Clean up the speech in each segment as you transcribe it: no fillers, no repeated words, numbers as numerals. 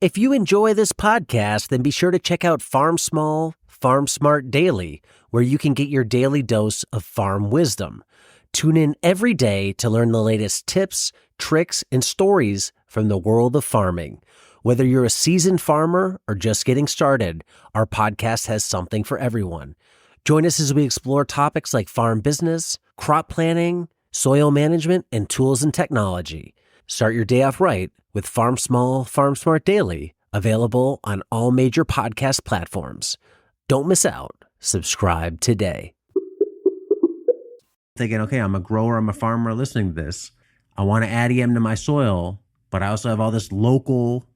If you enjoy this podcast, then be sure to check out Farm Small, Farm Smart Daily, where you can get your daily dose of farm wisdom. Tune in every day to learn the latest tips, tricks, and stories from the world of farming. Whether you're a seasoned farmer or just getting started, our podcast has something for everyone. Join us as we explore topics like farm business, crop planning, soil management, and tools and technology. Start your day off right with Farm Small, Farm Smart Daily, available on all major podcast platforms. Don't miss out. Subscribe today. Thinking, okay, I'm a grower, I'm a farmer listening to this. I want to add EM to my soil, but I also have all this local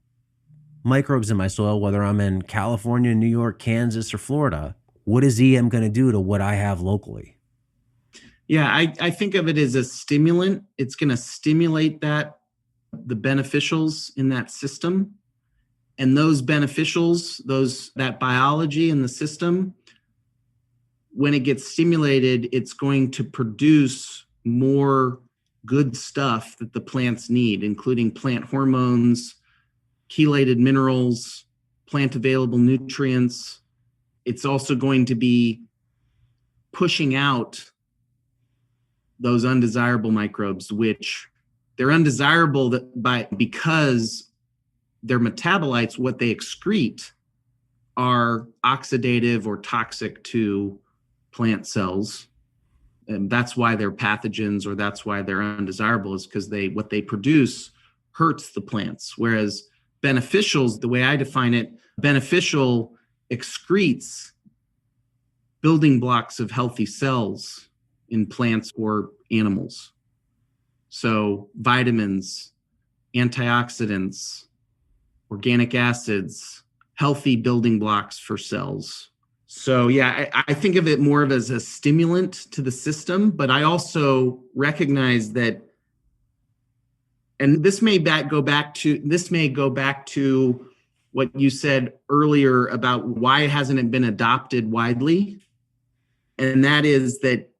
microbes in my soil, whether I'm in California, New York, Kansas, or Florida. What is EM going to do to what I have locally? Yeah, I think of it as a stimulant. It's going to stimulate the beneficials in that system. And those beneficials, that biology in the system, when it gets stimulated, it's going to produce more good stuff that the plants need, including plant hormones, chelated minerals, plant available nutrients. It's also going to be pushing out those undesirable microbes, which they're undesirable because their metabolites, what they excrete, are oxidative or toxic to plant cells. And that's why they're pathogens, or that's why they're undesirable, is because what they produce hurts the plants. Whereas beneficials, the way I define it, beneficial excretes building blocks of healthy cells in plants or animals. So vitamins, antioxidants, organic acids, healthy building blocks for cells. So yeah, I think of it more of as a stimulant to the system, but I also recognize that, and this may go back to what you said earlier about why hasn't it been adopted widely, and that is that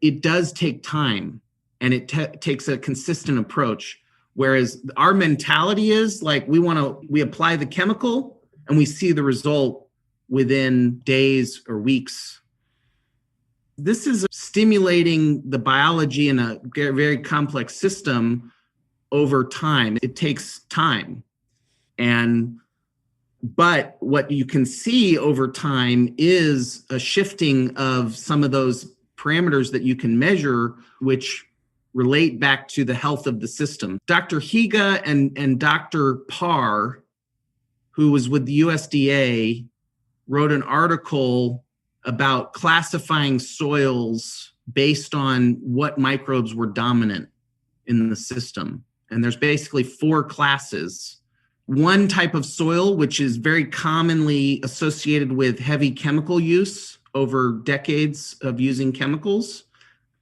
it does take time. And it takes a consistent approach. Whereas our mentality is like, we apply the chemical and we see the result within days or weeks. This is stimulating the biology in a very complex system over time. It takes time. But what you can see over time is a shifting of some of those parameters that you can measure, which relate back to the health of the system. Dr. Higa and Dr. Parr, who was with the USDA, wrote an article about classifying soils based on what microbes were dominant in the system. And there's basically 4 classes. One type of soil, which is very commonly associated with heavy chemical use over decades of using chemicals,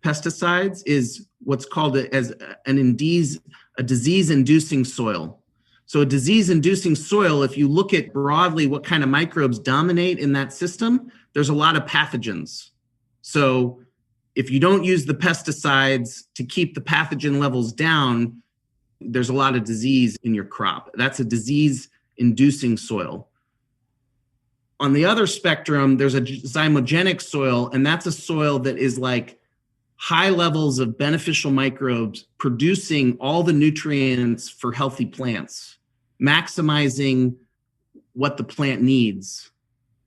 pesticides, is what's called as a disease-inducing soil. So a disease-inducing soil, if you look at broadly what kind of microbes dominate in that system, there's a lot of pathogens. So if you don't use the pesticides to keep the pathogen levels down, there's a lot of disease in your crop. That's a disease-inducing soil. On the other spectrum, there's a zymogenic soil, and that's a soil that is like high levels of beneficial microbes producing all the nutrients for healthy plants, maximizing what the plant needs,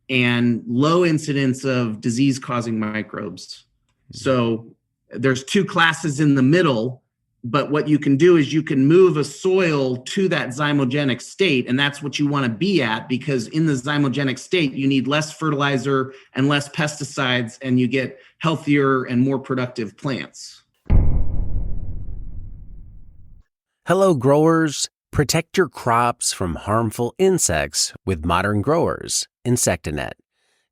and low incidence of disease-causing microbes. So there's 2 classes in the middle, but what you can do is you can move a soil to that zymogenic state, and that's what you want to be at, because in the zymogenic state, you need less fertilizer and less pesticides, and you get healthier and more productive plants. Hello, growers. Protect your crops from harmful insects with Modern Growers Insectanet.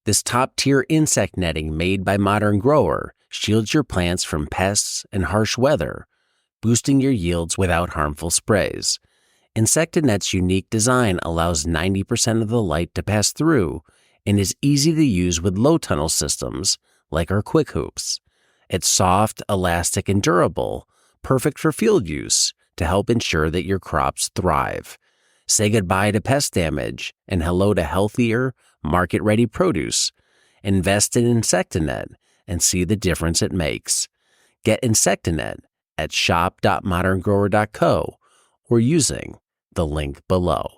This top-tier insect netting made by Modern Grower shields your plants from pests and harsh weather, boosting your yields without harmful sprays. Insectanet's unique design allows 90% of the light to pass through and is easy to use with low tunnel systems like our Quick Hoops. It's soft, elastic, and durable, perfect for field use to help ensure that your crops thrive. Say goodbye to pest damage and hello to healthier, market-ready produce. Invest in Insectinet and see the difference it makes. Get Insectinet at shop.moderngrower.co or using the link below.